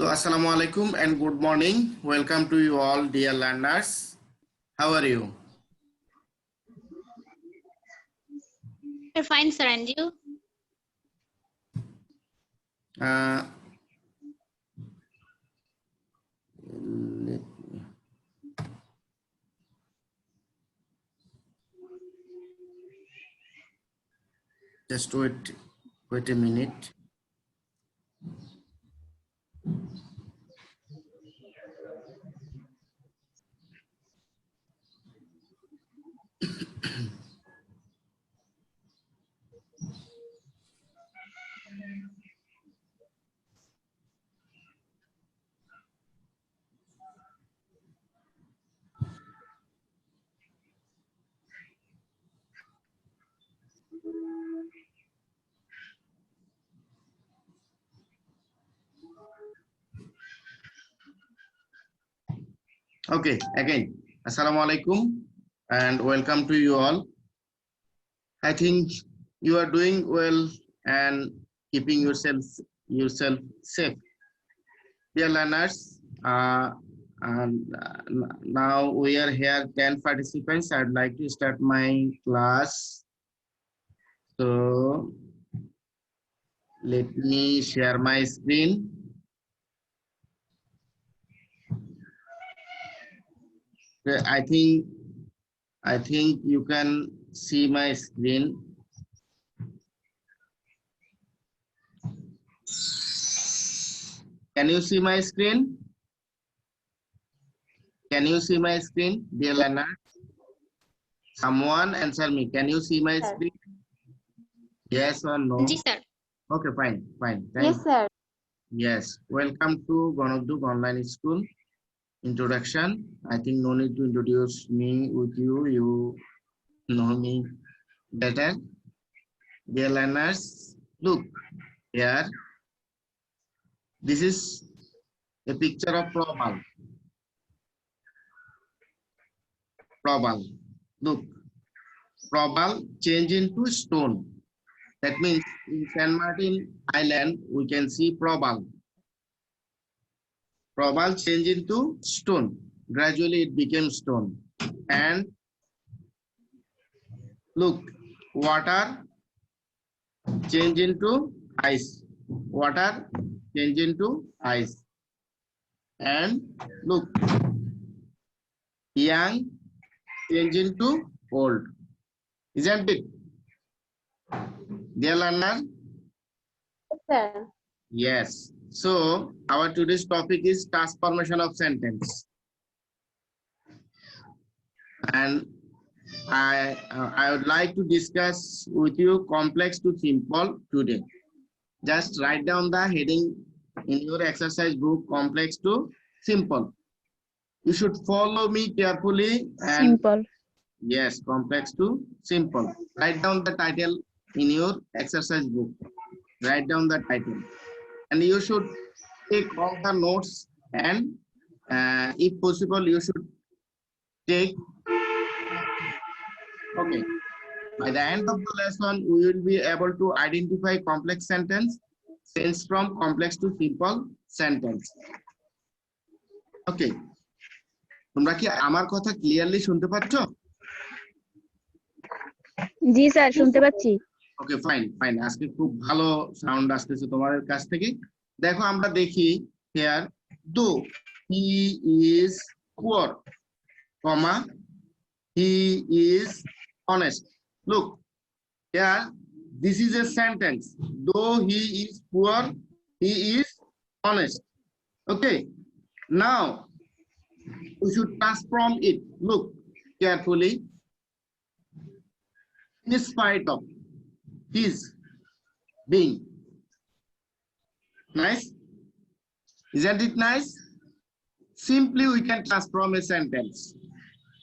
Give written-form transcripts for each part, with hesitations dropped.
So, Assalamu alaikum and good morning. Welcome to you all, dear learners. How are you? We're fine, sir, and you? Let me just wait a minute. Okay, again, Assalamu alaikum and welcome to you all. I think you are doing well and keeping yourself safe. Dear learners, now we are here 10 participants. I'd like to start my class. So let me share my screen. I think you can see my screen. Can you see my screen? Can you see my screen, dear learner? Someone answer me. Can you see my screen? Yes or no? Yes, sir. Okay, fine. Yes, sir. Yes. Welcome to Ganoduk Online School. Introduction. I think no need to introduce me with you. You know me better. Dear learners, look here. This is a picture of Probal. Look, Probal change into stone. That means in San Martin Island, we can see Probal. Probal change into stone. Gradually it became stone. And look, water change into ice. Water change into ice. And look, young change into old. Isn't it? Dear learner? Yes, sir. Yes. So our today's topic is transformation of sentence. And I would like to discuss with you complex to simple today. Just write down the heading in your exercise book, complex to simple. You should follow me carefully and Simple. yes, complex to simple. Write down the title in your exercise book. Write down the title. And you should take all the notes and if possible, you should take. Okay. By the end of the lesson, we will be able to identify complex sentence, change from complex to simple sentence. Okay. তোমরা কি আমার কথা clearly শুনতে পাচ্ছ? জি sir শুনতে পাচ্ছি। Okay fine আজকে খুব ভালো সাউন্ড আসতেছে তোমাদের কাছ থেকে। দেখো আমরা দেখি here though he is poor, comma he is honest. Look here, this is a sentence. Though he is poor, he is honest. Okay, now we should transform it. Look carefully. In spite of his being. Nice? Isn't it nice? Simply we can transform a sentence.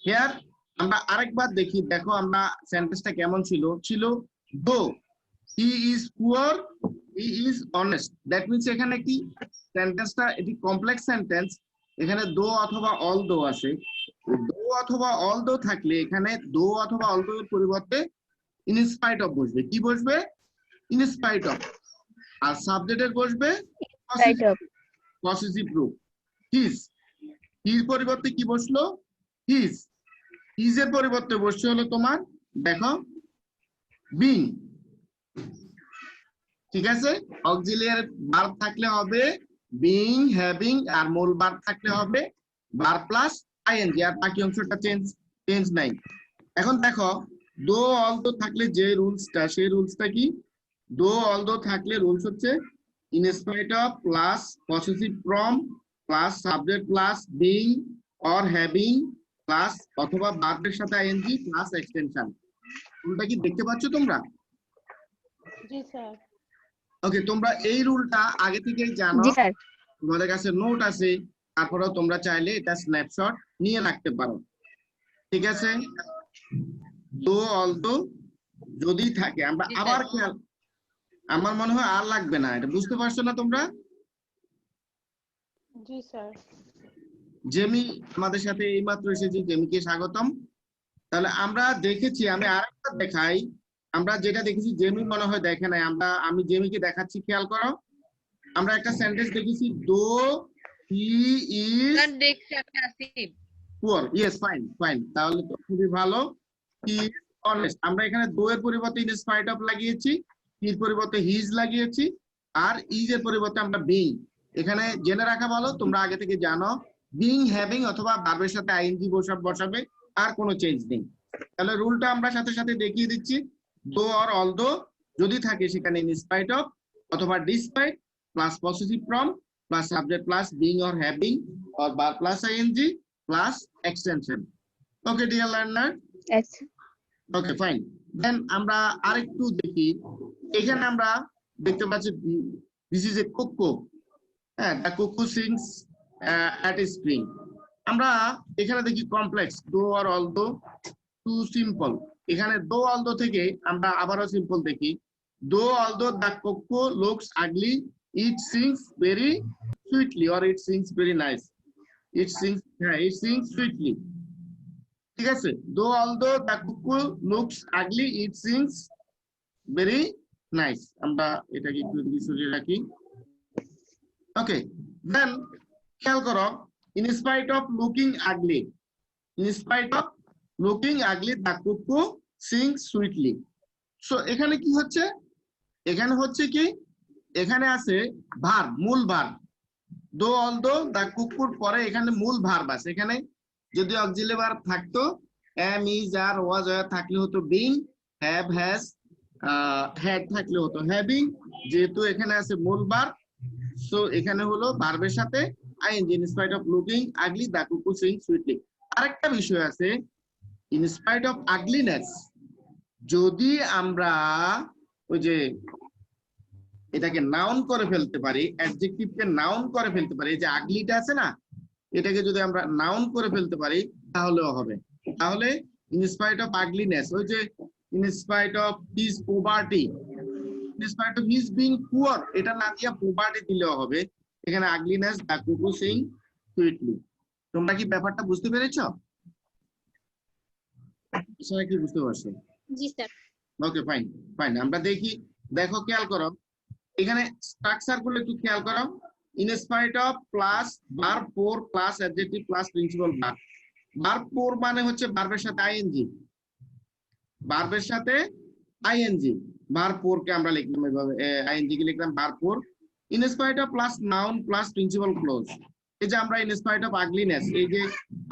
Here আমরা আরেকবার দেখি, দেখো আমরা সেন্টেন্সটা কেমন ছিল though he is poor, he is honest. That means এখানে কি সেন্টেন্সটা এটি কমপ্লেক্স সেন্টেন্স, এখানে though অথবা although আছে। though অথবা although থাকলে এখানে though অথবা although এর পরিবর্তে in spite of বসবে। কি বসবে? in spite of। আর সাবজেক্টের বসবে Spite of. পসেসিভ রূপ হিজ, হিজ পরিবর্তে কি বসলো হিজ, হিজের পরিবর্তে বসছে হলো তোমার দেখো বিং, ঠিক আছে। অক্সিলিয়ারি ভার্ব থাকলে হবে বিং, হ্যাভিং, আর মূল ভার্ব থাকলে হবে ভার্ব প্লাস আইএনজি, আর বাকি অংশটা চেঞ্জ নাই। এখন দেখো দো অলদো থাকলে যে রুলসটা, সেই রুলসটা কি, দো অলদো থাকলে রুলস হচ্ছে in spite of plus possessive from plus subject plus being or having plus অথবা ভার্বের সাথে আইএনজি প্লাস এক্সটেনশন। রুলটা কি দেখতে পাচ্ছ তোমরা? জি স্যার। ওকে, তোমরা এই রুলটা আগে থেকেই জানো, জি স্যার। তোমাদের কাছে নোট আছে, তারপরেও তোমরা চাইলে এটা স্ন্যাপশট নিয়ে রাখতে পারো, ঠিক আছে। দো অলদো যদি থাকে, আমরা আবার খেয়াল, আমার মনে হয় আর লাগবে না, এটা বুঝতে পারছো না তোমরা? জি স্যার। জেমি আমাদের সাথে এইমাত্র এসেছে, জেমিকে স্বাগতম। তাহলে আমরা দেখেছি, আমি আরেকটা দেখাই, আমরা যেটা দেখেছি জেমি মনে হয় দেখে নাই, আমি জেমিকে দেখাচ্ছি, খেয়াল করো। আমরা একটা সেন্টেন্স দেখেছি, দো he is poor, yes fine fine, তাহলে তো খুবই ভালো। হি ইজ অনেস্ট, আমরা এখানে দো এর পরিবর্তে ইন স্পাইট অফ লাগিয়েছি, হির পরিবর্তে হিজ লাগিয়েছি, আর ইজ এর পরিবর্তে আমরা বিং। এখানে জেনে রাখা ভালো, তোমরা আগে থেকে জানো বিং, হ্যাভিং অথবা ভার্বের সাথে আইএনজি বসাবে, আর কোনো চেঞ্জ নেই। তাহলে রুলটা আমরা সাথে সাথে দেখিয়ে দিচ্ছি, দো অর অলদো যদি থাকে সেখানে ইন স্পাইট অফ অথবা despite plus possessive from plus subject plus being or having or verb plus ING plus extension. Okay dear learner, okay fine. Then আমরা আরেকটু দেখি, এখানে আমরা দেখতে পাচ্ছি দিস ইজ এ কোকো, হ্যাঁ, the cuckoo sings at a spring. আমরা এখানে দেখি কমপ্লেক্স, দো অর অলদো, টু সিম্পল। এখানে দো অলদো থেকে আমরা আবারও সিম্পল দেখি, দো although the cocoa looks ugly it sings very sweetly or it sings very nice, it sings, হ্যাঁ ইট সিংস সুইটলি, ঠিক আছে। দো অলদো দ্য কুকু লুকস আগলি ইট সিংস ভেরি নাইস, আমরা এটাকে একটু এদিকে সরিয়ে রাখি। ওকে, দেন খেয়াল করো, in spite of looking ugly, in spite of looking ugly the কুকু সিংস সুইটলি। সো এখানে কি হচ্ছে, এখানে হচ্ছে কি, এখানে আছে ভার্ব, মূল ভার্ব। দো অলদো দ্য কুকুর পরে এখানে মূল ভার্ব আছে, এখানে যদি অক্সিলারি ভার্ব থাকতো am, is, are, was, were থাকলে হতো বিং, হ্যাভ, হ্যাজ, হ্যাড থাকলে হতো হ্যাভিং। যেহেতু এখানে আছে মূল ভার্ব, সো এখানে হলো ভার্বের সাথে ING, in spite of looking ugly the cuckoo sing sweetly. আরেকটা বিষয় আছে, ইন স্পাইট অফ আগলিনেস, যদি আমরা ওই যে এটাকে নাউন করে ফেলতে পারি, অ্যাডজেক্টিভকে নাউন করে ফেলতে পারি, এই যে আগলিটা আছে না, এটাকে যদি আমরা নাউন করে ফেলতে পারি তাহলেও হবে। তাহলে ইন স্পাইট অফ আগলিনেস, ওই যে in spite of his poverty, in spite of his being poor, এটা না দিয়ে পভার্টি দিলেও হবে। এখানে ugliness the cuckoo sing sweetly. তোমরা কি ব্যাপারটা বুঝতে পেরেছো? সবাই কি বুঝতে পারছো? জি স্যার। ওকে ফাইন ফাইন, আমরা দেখি, দেখো খেয়াল করো, এখানে স্ট্রাকচার গুলো একটু খেয়াল করো। In spite of plus verb four plus adjective plus principal verb. Verb four মানে হচ্ছে ভার্বের সাথে আইএনজি, ভার্বের সাথে আইএনজি, ভার্ব ফোর কে আমরা লিখলাম এভাবে, আইএনজি কে লিখলাম verb four. In spite of plus noun plus principal clause. এই যে আমরা ইন স্পাইট অফ আগলিনেস, এই যে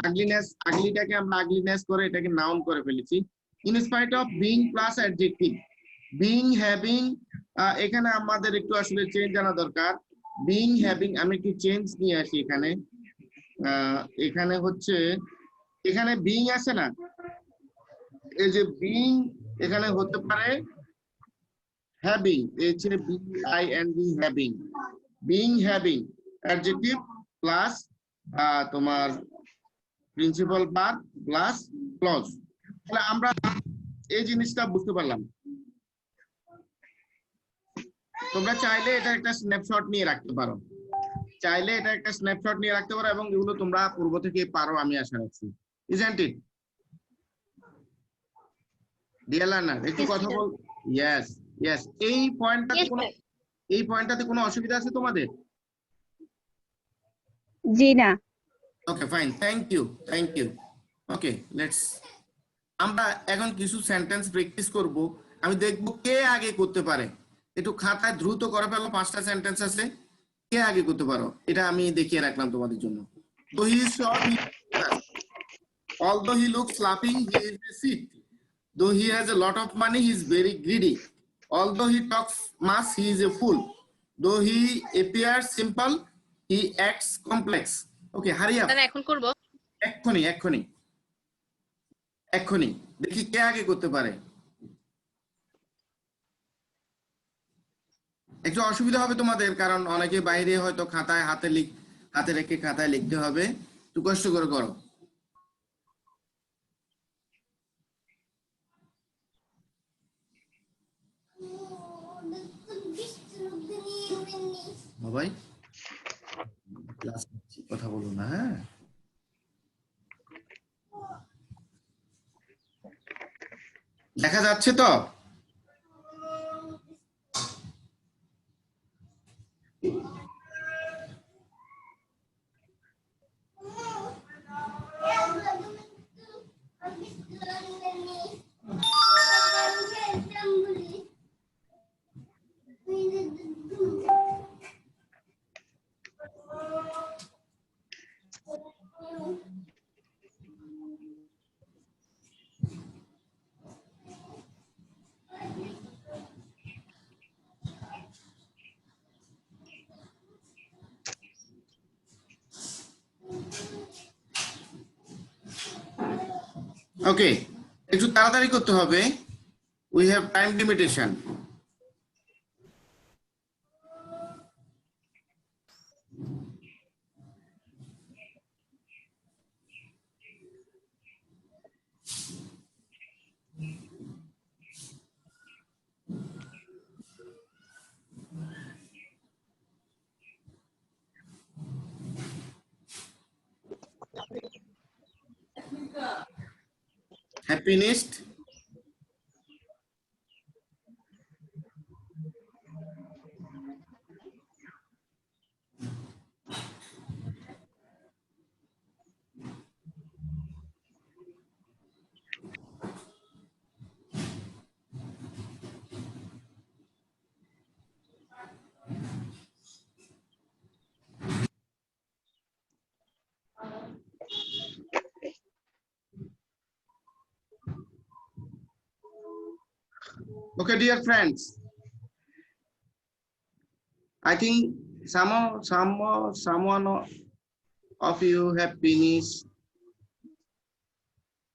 আগলিনেস, আগলিটাকে আমরা আগলিনেস করে এটাকে নাউন করে ফেলেছি। In spite of being plus adjective, being, having, এখানে আমাদের একটু আসলে চেঞ্জ আনা দরকার। বিং, হ্যাভিং, আমি একটু চেঞ্জ নিয়ে আসি এখানে। এখানে হচ্ছে, এখানে বিং আছে না, এই যে বিং এখানে হতে পারে হ্যাভিং, এই যে B I N B, having, being, having, adjective plus তোমার প্রিন্সিপাল ভার্ব প্লাস ক্লজ। তাহলে আমরা এই জিনিসটা বুঝতে পারলাম। তোমরা চাইলে এটা একটা স্ন্যাপশট নিয়ে রাখতে পারো, চাইলে এটা একটা স্ন্যাপশট নিয়ে রাখতে পারো, এবং এগুলো তোমরা পূর্ব থেকে পারো আমি আশা রাখছি। Isn't it deer learner? একটু কথা বল। ইয়েস ইয়েস, এই পয়েন্টটাতে কোনো অসুবিধা আছে তোমাদের? জি না। Okay fine, thank you. Okay let's, আমরা এখন কিছু সেন্টেন্স প্র্যাকটিস করব। আমি দেখব কে আগে করতে পারে। একটু খাতায় দ্রুত করে ফেলো, 5টা সেন্টেন্স আছে, কে আগে করতে পারো এটা আমি দেখিয়ে রাখলাম তোমাদের জন্য। তো he is short, although he looks laughing, he is a sick. Though he has a lot of money, he is very greedy. Although he talks much, he is a fool. Though he appears simple, he acts complex. Okay, hurry up. Sir এখন করব। এক্ষুনি দেখি কে আগে করতে পারে। একটু অসুবিধা হবে তোমাদের, কারণ অনেকে বাইরে হয়তো খাতায় হাতে রেখে খাতায় লিখতে হবে, একটু কষ্ট করে করো। বাবাই ক্লাস কথা বলো না, হ্যাঁ? দেখা যাচ্ছে তো? ওকে, একটু তাড়াতাড়ি করতে হবে, we have time limitation. Happiness. Okay, dear friends, I think someone of you have finished.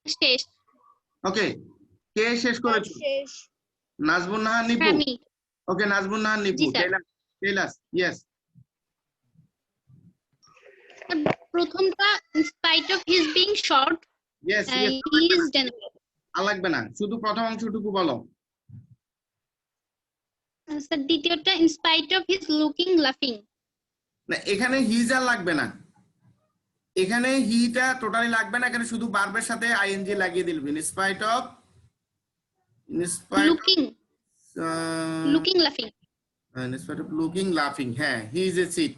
শেষ। Okay, কে শেষ করেছো? শেষ। নাজবুন নাহার নিপু। আমি। Okay, Nazbun Nahan Nipu. জি, স্যার। Tell us. Yes. প্রথমটা in spite of his being short, Yes. he is generous. লাগবে না, শুধু প্রথম অংশটুকু বলো। স্যার দ্বিতীয়টা in spite of his looking laughing. না, এখানে হিজ আর লাগবে না, এখানে হিটা টোটালি লাগবে না, এখানে শুধু ভার্বের সাথে আইএনজি লাগিয়ে দিবেন। in spite of looking laughing. in spite of looking laughing, হ্যাঁ, he is a seat।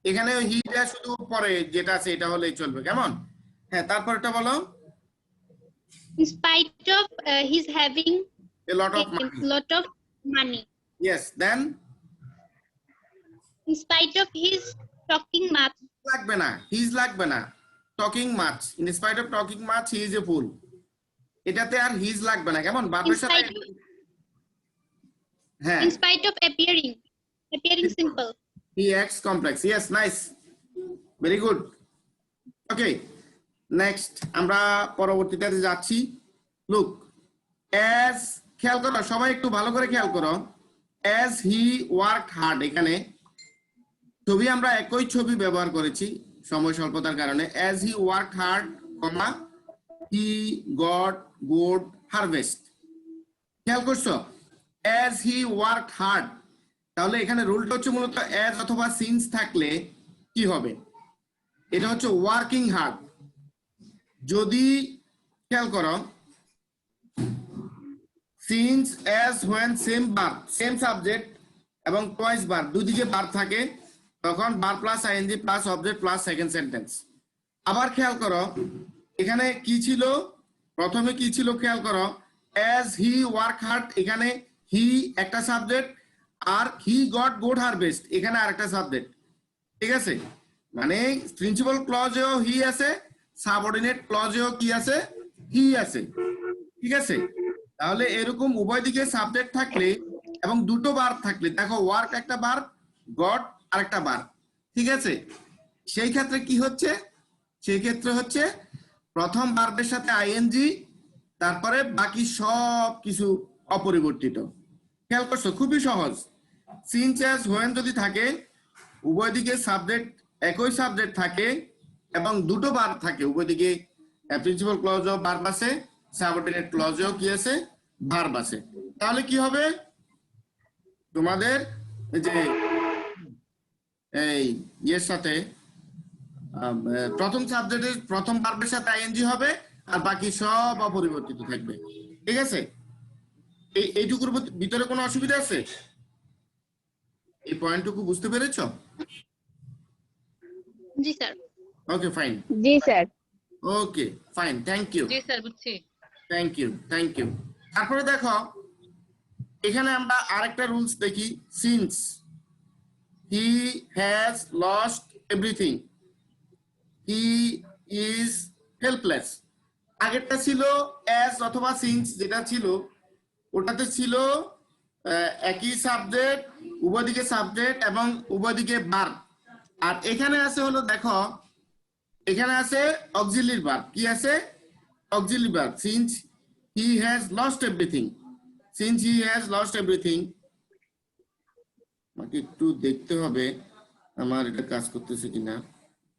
এখানে হিটা শুধু পরে যেটা আছে এটা হলেই চলবে, কেমন? হ্যাঁ, তারপরটা বলো। In spite of his having a lot of money. Yes, then in spite of his talking much. লাগবে না, হিজ লাগবে না, talking much, in spite of talking much he is a fool, এটাতে আর হিজ লাগবে না, কেমন? ভার্বের সাথে হ্যাঁ, in spite of appearing simple, he acts complex. Yes, nice, very good. Okay, next আমরা পরবর্তীটাতে যাচ্ছি। look, as, খেয়াল করো সবাই, একটু ভালো করে খেয়াল করো, as he worked hard, এখানে ছবি আমরা একই ছবি ব্যবহার করেছি সময় স্বল্পতার কারণে। as he worked hard, he got good harvest। খেয়াল করছো? as he worked hard, তাহলে এখানে রুলটা হচ্ছে মূলত as অথবা since থাকলে কি হবে, এটা হচ্ছে ওয়ার্কিং হার্ড। যদি খেয়াল করো since, as, when, same verb, same subject এবং টুয়াইস ভার্ব, দুই দিকে ভার্ব থাকে, তখন বার plus ING plus object plus second sentence. আবার খেয়াল করো এখানে কি ছিল, প্রথমে কি ছিল খেয়াল করো, অ্যাজ হি ওয়ার্ক হার্ড, এখানে হি একটা সাবজেক্ট, আর হি গট গুড হারভেস্ট এখানে আরেকটা সাবজেক্ট। ঠিক আছে, মানে প্রিন্সিপাল ক্লজেও হি আছে, সাবঅর্ডিনেট ক্লজেও কি আছে, হি আছে। ঠিক আছে, তাহলে এরকম উভয় দিকে সাবজেক্ট থাকলে এবং দুটো ভার্ব থাকলে, দেখো ওয়ার্ক একটা ভার্ব, গট আরেকটা ভার্ব। ঠিক আছে, সেই ক্ষেত্রে কি হচ্ছে, সেই ক্ষেত্রে হচ্ছে প্রথম ভার্বের সাথে আইএনজি, তারপরে বাকি সব কিছু অপরিবর্তিত। খেয়াল করছো, খুবই সহজ। সিন্স অ্যাজ হোয়েন যদি থাকে, উভয় দিকে সাবজেক্ট, একই সাবজেক্ট থাকে এবং দুটো ভার্ব থাকে উভয় দিকে, প্রিন্সিপাল ক্লজও ভার্ব আছে, সাবঅর্ডিনেট ক্লজেও কি আছে, ভার্ব আছে। তাহলে কি হবে তোমাদের, এই যে এই ইয়ের সাথে প্রথম সাবজেক্টের প্রথম ভার্বের সাথে আইএনজি হবে আর বাকি সব অপরিবর্তিত থাকবে। ঠিক আছে, এইটুকুর ভিতরে কোনো অসুবিধা আছে? এই পয়েন্টটুকু বুঝতে পেরেছো? Ji sir. Okay fine, ji sir. Okay fine, thank you, ji sir, বুঝছি। Thank you, thank you. তারপরে দেখো এখানে আমরা আরেকটা রুলস দেখি, since he has lost everything, he is helpless. আগেরটা ছিল অ্যাজ অথবা সিন্স, যেটা ছিল ওটাতে ছিল একই সাবজেক্ট, উভয় দিকে সাবজেক্ট এবং উভয় দিকে ভার্ব। আর এখানে আছে হলো, দেখো এখানে আছে অক্সিলিয়ারি ভার্ব। কি আছে? Auxiliary verb. Since he has lost everything, since he has lost everything. আমাকে একটু দেখতে হবে আমার এটা কাজ করতেছে কিনা।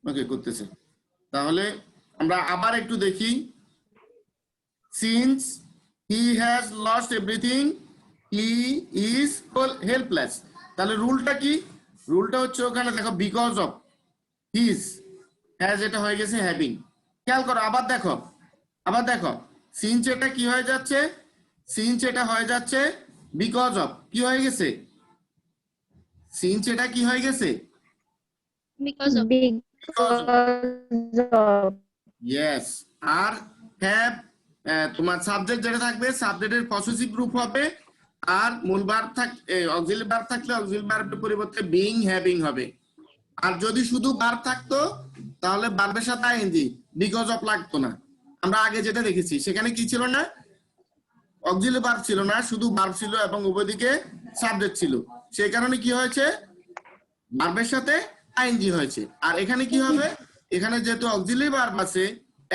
ওকে, করতেছে। তাহলে আমরা আবার একটু দেখি, since he has lost everything he is helpless. তাহলে রুলটা কি? রুলটা হচ্ছে ওখানে দেখো বিকজ অফ হিজ, হ্যাজ এটা হয়ে গেছে হ্যাভিং। খেয়াল করো, আবার দেখো, আবার দেখো, সিন্স এটা কি হয়ে যাচ্ছে, সিন্স এটা হয়ে যাচ্ছে বিকজ অফ, কি হয়ে গেছে, সিন্স এটা কি হয়ে গেছে, because of. Because of. Yes. আর হ্যাভ, তোমার সাবজেক্ট যেটা থাকবে সাবজেক্টের পসেসিভ রূপ হবে, আর মূল ভার্ব অক্সিলারি ভার্ব থাকলে অক্সিলারি ভার্বের পরিবর্তে বিং হ্যাভিং হবে। আর যদি শুধু ভার্ব থাকতো তাহলে ভার্বের সাথে আইএনজি, বিকজ অফ লাগতো না। আমরা আগে যেটা দেখেছি সেখানে কি ছিল না, অক্সিলারি ভার্ব ছিল না, শুধু ভার্ব ছিল এবং উভয় দিকে সাবজেক্ট ছিল। সেই কারণে কি হয়েছে, ভার্বের সাথে আইএনজি হয়েছে। আর এখানে কি হবে, এখানে যেহেতু অক্সিলারি ভার্ব আছে,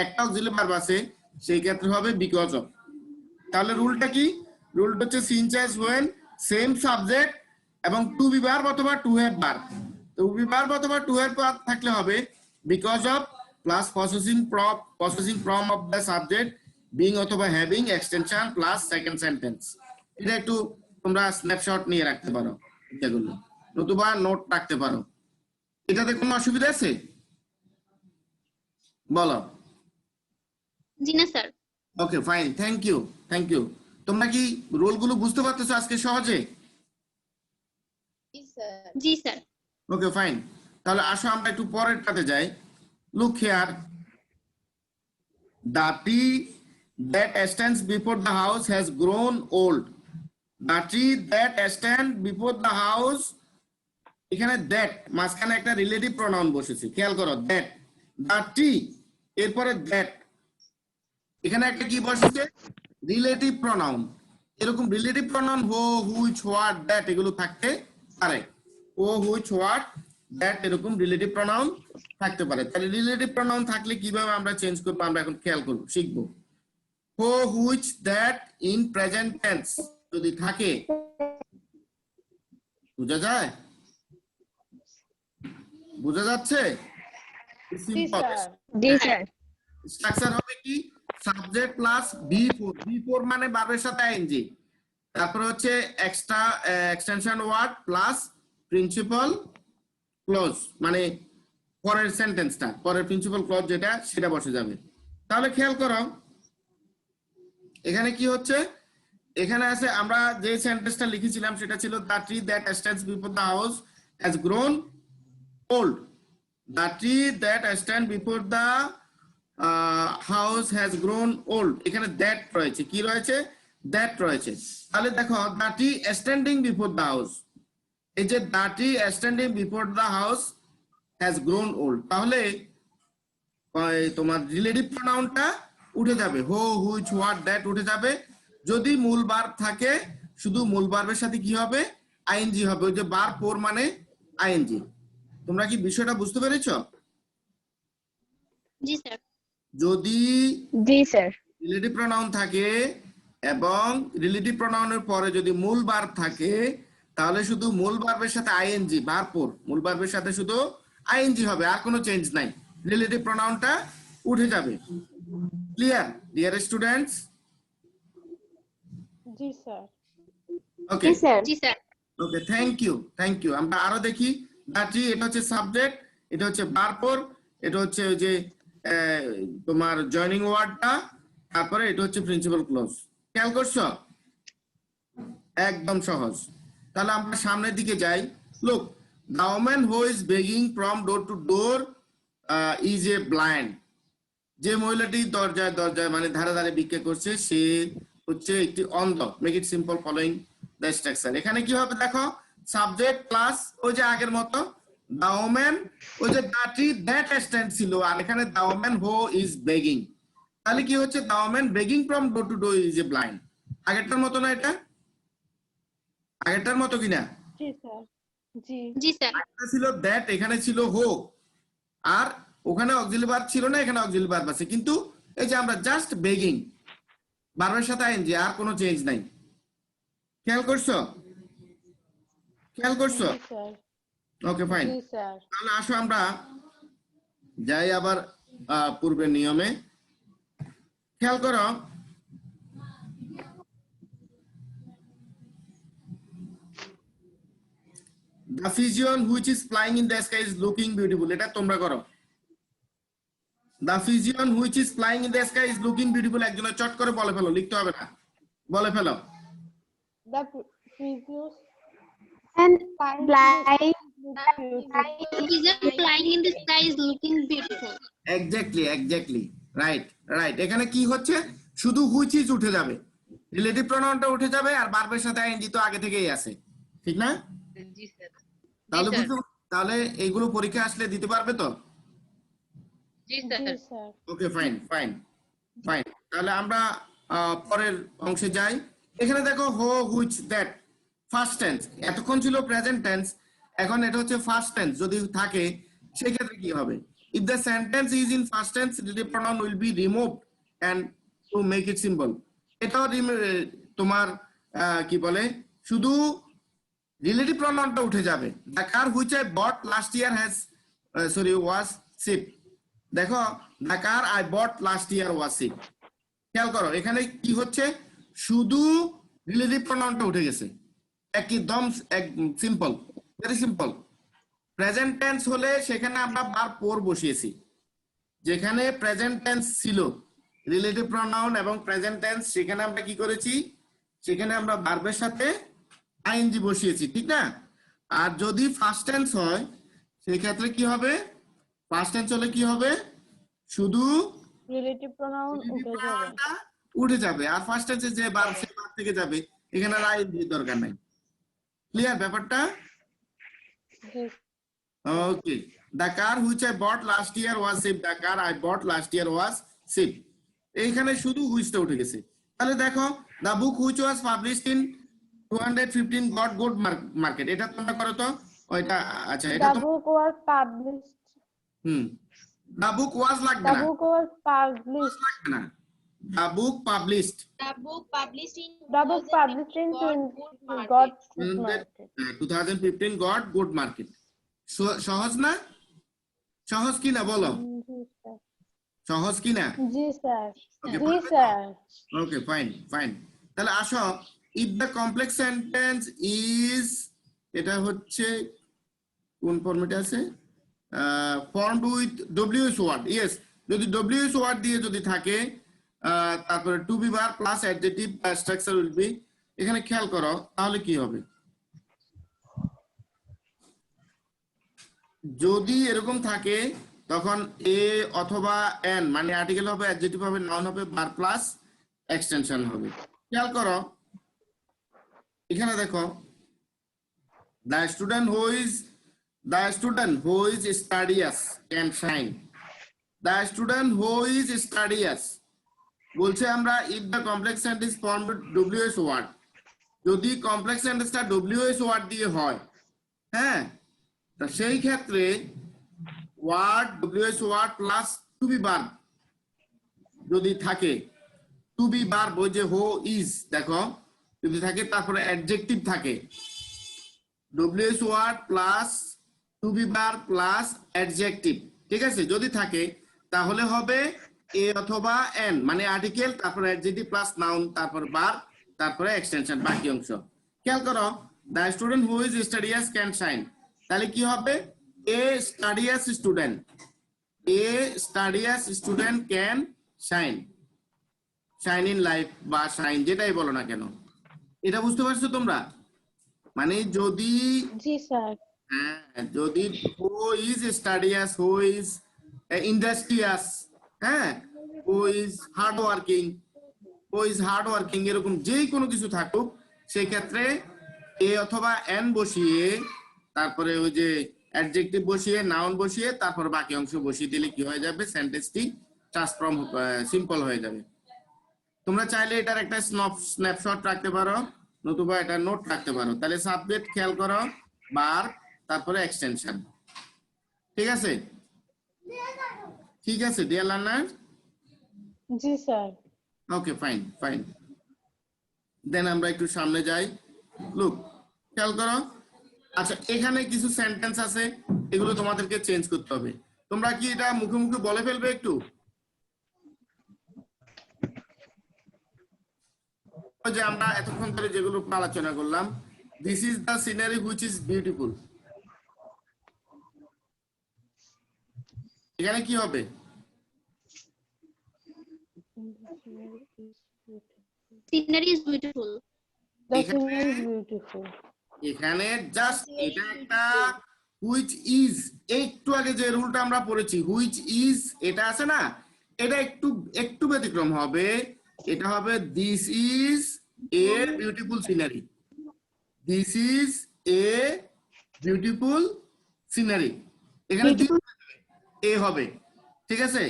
একটা অক্সিলারি ভার্ব আছে, সেই ক্ষেত্রে হবে বিকজ অফ। তাহলে রুলটা কি? রুলটা হচ্ছে since as when same subject এবং টু বি ভার্ব অথবা to have verb. To be verb অথবা টু হ্যাভ ভার্ব থাকলে হবে because of plus possessing from of the subject, being অথবা having extension plus second sentence. এটা একটু তোমরা snapshot নিয়ে রাখতে পারো, এগুলো নতুবা নোট রাখতে পারো। এটাতে কোনো অসুবিধা আছে? বলো। জি না sir. Okay fine, thank you, thank you. তোমরা কি রোলগুলো বুঝতে পারতেছো আজকে সহজে? জি স্যার। ওকে ফাইন, তাহলে আসো আমরা একটু পরেরটাতে যাই। Look here, the tree that stands before the house has grown old. The tree that stands before the house, এখানে দ্যাট মাঝখানে একটা রিলেটিভ প্রনাউন বসেছে, খেয়াল করো, দ্যাট, দ্য ট্রি, এরপরে দ্যাট, এখানে একটা কি বসেছে, রিলেটিভ প্রনাউন। এরকম রিলেটিভ প্রনাউন হো, হুইচ, হোয়াট, দ্যাট এগুলো থাকতে পারে। ও, হুইচ, হোয়াট, দ্যাট এরকম রিলেটিভ প্রনাউন থাকতে পারে। তাহলে রিলেটিভ প্রনাউন থাকলে কিভাবে আমরা চেঞ্জ করবো আমরা এখন খেয়াল করবো, শিখবো। হো, which, that in present tense যদি থাকে, বোঝা যায়? বোঝা যাচ্ছে? সিম্পল। জি স্যার। স্ট্রাকচার হবে কি, সাবজেক্ট প্লাস বি4 মানে ভার্বের সাথে আইএনজি, তারপর হচ্ছে extra extension word plus principal clause, মানে পরের সেন্টেন্সটা, পরের প্রিন্সিপাল ক্লজ যেটা সেটা বসে যাবে। তাহলে খেয়াল করো এখানে কি হচ্ছে, এখানে আছে আমরা যে সেন্টেন্সটা লিখেছিলাম সেটা ছিল the tree that stands before the house has grown old. The tree that stand before the house has grown old. এখানে that রয়েছে, কি রয়েছে? that রয়েছে। তাহলে দেখো the tree standing before the house, এই যে the tree standing before the house has grown old, তাহলে তোমার রিলেটিভ প্রোনাউনটা উঠে যাবে, হো, হুইচ, হোয়াট, দ্যাট উঠে যাবে। যদি মূল ভার্ব থাকে শুধু মূল ভার্বের সাথে কি হবে? আইএনজি হবে। ওই যে ভার্ব ফোর মানে আইএনজি। তোমরা কি বিষয়টা বুঝতে পেরেছো? জি স্যার। যদি জি স্যার। রিলেটিভ প্রোনাউন থাকে এবং রিলেটিভ প্রোনাউনের পরে যদি মূল ভার্ব থাকে তাহলে শুধু মূল ভার্বের সাথে আইএনজি, ভার্ব ফোর মূল ভার্বের সাথে শুধু আইএনজি হবে, আর কোনো চেঞ্জ নাই, রিলেটিভ প্রোনাউনটা উঠে যাবে। Clear dear students? জি স্যার। ওকে জি sir. G sir. Okay, thank you. আমরা আরো দেখি। দ্যাটি, এটা হচ্ছে সাবজেক্ট, এটা হচ্ছে ভার্ব ফোর, এটা হচ্ছে ওই যে তোমার জয়নিং ওয়ার্ডটা, তারপরে এটা হচ্ছে প্রিন্সিপাল ক্লজ। খেয়াল করছো? একদম সহজ। তাহলে আমরা সামনের দিকে যাই। Look, the woman who is begging from door to door is a blind. যে মহিলাটি দরজায় দরজায় মানে ধারে ধারে ভিক্ষা করছে সে হচ্ছে একটি অন্ধ। Make it simple following the structure. এখানে কি হবে দেখো, সাবজেক্ট প্লাস ওই যে আগের মতো the woman, ওই যে the tree that stand ছিল, আর এখানে the woman who is begging। তাহলে কি হচ্ছে, the woman begging from door to door is a blind। আগেরটার মতো না এটা? আগেরটার মতো কিনা? জি স্যার। জি। জি স্যার। একটা ছিল দ্যাট, এখানে ছিল হো, আর ওখানে অক্সিলারি ভার্ব ছিল না, এখানে অক্সিলারি ভার্ব আছে। কিন্তু এই যে আমরা জাস্ট বেগিং, ভার্বের সাথে আইএনজি, আর কোনো চেঞ্জ নাই। খেয়াল করছো? খেয়াল করছো? Ji sir. Okay fine. Ji sir. তাহলে আসো আমরা যাই আবার পূর্বের নিয়মে। খেয়াল করো, the pigeon which is flying in the sky is looking beautiful, এটা তোমরা করো। The pigeon which is flying in the sky is looking beautiful, একজনের চট করে বলে ফেলো, লিখতে হবে না, বলে ফেলো। The previous And flying flying. Pigeon flying in the sky is looking beautiful. Exactly right. এখানে কি হচ্ছে, শুধু হুইচ ইজ উঠে যাবে, রিলেটিভ প্রোনাউনটা উঠে যাবে, আর ভার্বের সাথে আইএনজি তো আগে থেকেই আছে, ঠিক না? জি স্যার। তাহলে বুঝছো? তাহলে এইগুলো পরীক্ষা আসলে দিতে পারবে তো? জি জি স্যার। Okay fine. তাহলে আমরা পরের অংশে যাই। এখানে দেখো হো, হুইচ, দ্যাট ফার্স্ট টেন্স, এতক্ষণ ছিল প্রেজেন্ট টেন্স, এখন এটা হচ্ছে ফার্স্ট টেন্স। যদি থাকে সেই ক্ষেত্রে কি হবে? If the sentence is in first tense relative pronoun will be removed and to make it simple. এটাও তোমার কি বলে, শুধু রিলেটিভ প্রোনাউনটা উঠে যাবে। The car which I bought last year has was ship. দেখো, the car I bought last year was ship. খেয়াল করো এখানে কি হচ্ছে, শুধু রিলেটিভ প্রোনাউনটা উঠে গেছে, একদম simple, very simple. Present tense হলে সেখানে আমরা ভার্ব ফোর বসিয়েছি, যেখানে প্রেজেন্ট টেন্স ছিল রিলেটিভ প্রোনাউন এবং প্রেজেন্ট টেন্স, সেখানে আমরা কি করেছি, সেখানে আমরা ভার্বের সাথে আইএনজি বসিয়েছি, ঠিক না? আর যদি ফার্স্ট টেন্স হয় সেই ক্ষেত্রে কি হবে, ফার্স্ট টেন্স হলে কি হবে, শুধু রিলেটিভ প্রোনাউন উঠে যাবে। উঠে যাবে, আর ফার্স্ট টেন্সে যে ভার্ব সে ভার্ব থেকে যাবে, এখানে আর আইএনজি দরকার নাই। ক্লিয়ার ব্যাপারটা? জি। ওকে, the car which I bought last year was shipped, the car I bought last year was shipped। এইখানে শুধু হুইচটা উঠে গেছে। তাহলে দেখো, the book which was published in 215 got good market, এটা তোমরা করো তো। ওইটা আচ্ছা, এটা The তো book was published. the book was লাগবে The না, book was published. লাগবে না, the book published The book published in The book published in 20 got good market. 2015 got good market। সহজ না? সহজ কি না বলো? জি স্যার। সহজ কি না? জি স্যার। Okay, জি স্যার। Okay fine. তাহলে আসো, if the complex sentence is, এটা হচ্ছে কোন ফরম্যাটে আছে, formed with WS word. Yes, যদি ডব্লিউএস ওয়ার্ড দিয়ে যদি থাকে, তারপরে to be verb plus adjective structure will be. এখানে খেয়াল করো তাহলে কি হবে, যদি এরকম থাকে তখন এ অথবা এন মানে আর্টিকেল হবে, অ্যাডজেক্টিভ হবে, নাউন হবে, ভার্ব প্লাস এক্সটেনশন হবে। খেয়াল করো এখানে দেখো, the student who is studious can shine. The student who is studious বলছে আমরা if the complex sentence form WS word, যদি কমপ্লেক্স সেন্টেন্সটা ডব্লিউএস ওয়ার্ড দিয়ে হয়, হ্যাঁ, তা সেই ক্ষেত্রে word WS word plus to be verb যদি থাকে, টু বি ভার্ব ওই যে হো ইজ দেখো যদি থাকে, তারপরে অ্যাডজেক্টিভ থাকে, WS word plus to be verb plus adjective, ঠিক আছে, যদি থাকে তাহলে হবে এ অথবা এন মানে আর্টিকেল, তারপরে অ্যাডজেক্টিভ প্লাস নাউন, তারপর ভার্ব, তারপরে এক্সটেনশন বাকি অংশ। খেয়াল করো, the student who is studious can shine, তাহলে কি হবে, a studious student, a studious student can shine, shine in life বা শাইন যেটাই বলো না কেন। এটা বুঝতে পারছো তোমরা? মানে যদি জি স্যার। হ্যাঁ, যদি হু ইজ স্টাডিয়াস, হু ইজ ইন্ডাস্ট্রিয়াস, হ্যাঁ, হু ইজ হার্ড ওয়ার্কিং এরকম যেই কোনো কিছু থাকুক, সেই ক্ষেত্রে এ অথবা এন বসিয়ে তারপরে ওই যে অ্যাডজেক্টিভ বসিয়ে নাউন বসিয়ে তারপর বাকি অংশ বসিয়ে দিলে কি হয়ে যাবে, সেন্টেন্সটি ট্রান্সফর্ম সিম্পল হয়ে যাবে। তোমরা চাইলে এটার একটা স্ন্যাপশট রাখতে পারো, নতুবা এটা নোট রাখতে পারো। তাহলে সাবজেক্ট খেয়াল করো, ভার্ব, তারপরে এক্সটেনশন, ঠিক আছে? ঠিক আছে ডিয়ার লার্নার? জি স্যার। Okay, fine. দেন আমরা একটু সামনে যাই। লুক, খেয়াল করো, আচ্ছা এখানে কিছু সেন্টেন্স আছে, এগুলো তোমাদেরকে চেঞ্জ করতে হবে। তোমরা কি এটা মুখে মুখে বলে ফেলবে একটু? ওই যে আমরা এতক্ষণ ধরে যেগুলো আলোচনা করলাম, this is the scenery which is beautiful, এখানে কি হবে? Scenery is beautiful. The এখানে scenery is beautiful. এখানে জাস্ট এটা একটা হুইচ ইজ, একটু আগে যে রুলটা আমরা পড়েছি হুইচ ইজ, এটা আছে না, এটা একটু ব্যতিক্রম হবে। এটা হবে this is a beautiful scenery, this is a beautiful scenery, এখানে এ হবে, ঠিক আছে?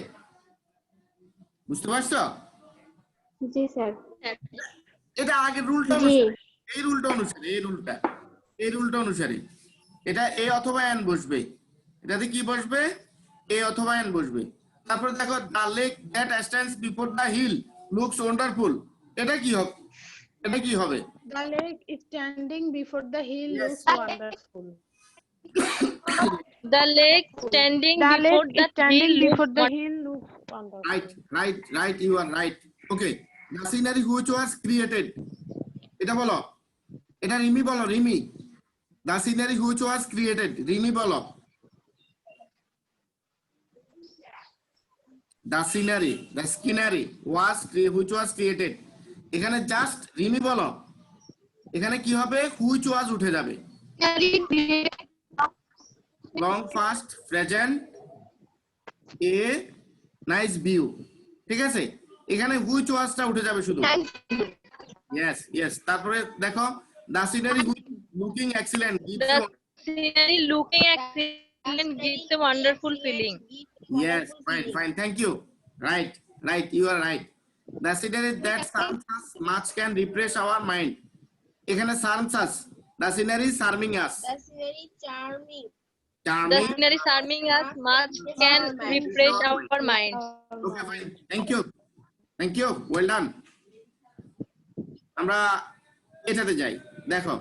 বুঝতে পারছো? জি স্যার। এটা আগের রুলটা জি। অনুসারে, এই রুলটা অনুসারে এটা এ অথবা এন বসবে, এটাতে কি বসবে, এ অথবা এন বসবে। তারপরে দেখো, the lake that stands before the hill looks wonderful, এটা কি হবে, এটা কি হবে? The lake is standing before the hill Yes. looks wonderful. The lake standing The before lake the is standing hill before looks the hill looks wonderful. Right, you are right. Okay, the scenery which was created, এটা বলো, এটা রিমি বলো, Rimi, the scenery which was created, Rimi বলো, the scenery which was created, এখানে just Rimi বলো, এখানে কি হবে, which was উঠে যাবে, long fast present a nice view, ঠিক আছে? এখানে which was টা উঠে যাবে শুধু, yes, তারপরে দেখো, the scenery looking excellent, The scenery looking excellent gives a wonderful feeling. yes, fine, thank you, right, you are right. The scenery that charms us much can refresh our mind, এখানে charms us, the scenery is charming us, That's very charming. The scenery charming us much can refresh our mind. Okay, fine, thank you, well done. আমরা এটাতে যাই, দেখো,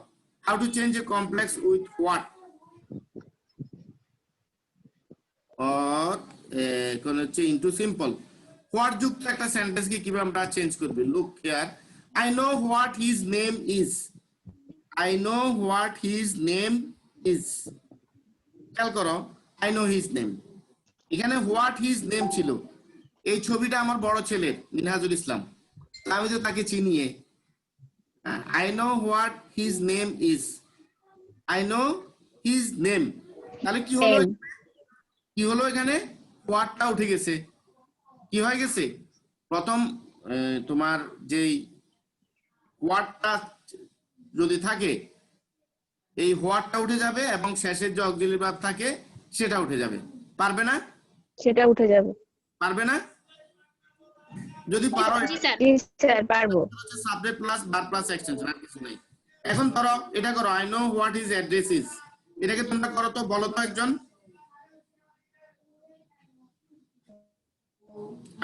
how to change a complex with what, or কোন হচ্ছে into simple, what যুক্ত একটা sentence কে কিভাবে আমরা চেঞ্জ করব। Look here, I know what his name is, খেয়াল করো, I know his name, এখানে what his name ছিল, এই ছবিটা আমার বড় ছেলের মিনহাজুল ইসলাম, আমি তো তাকে চিনিয়ে, I know what his name is, I know his name, তাহলে কি হলো, Ten. কি হলো এখানে হোয়াটটা উঠে গেছে, কি হয়ে গেছে প্রথম তোমার যেই হোয়াটটা যদি থাকে এই হোয়াটটা উঠে যাবে এবং শেষের যে অক্সিলারি ভার্ব থাকে সেটা উঠে যাবে। পারবে না? সেটা উঠে যাবে। পারবে না? যদি পারো জি স্যার। জি স্যার পারবো। Subject plus verb plus extension, আর কিছু নাই। এখন ধরো এটা করো, I know what his address is, এটাকে তোমরা করো তো, বলো তো একজন।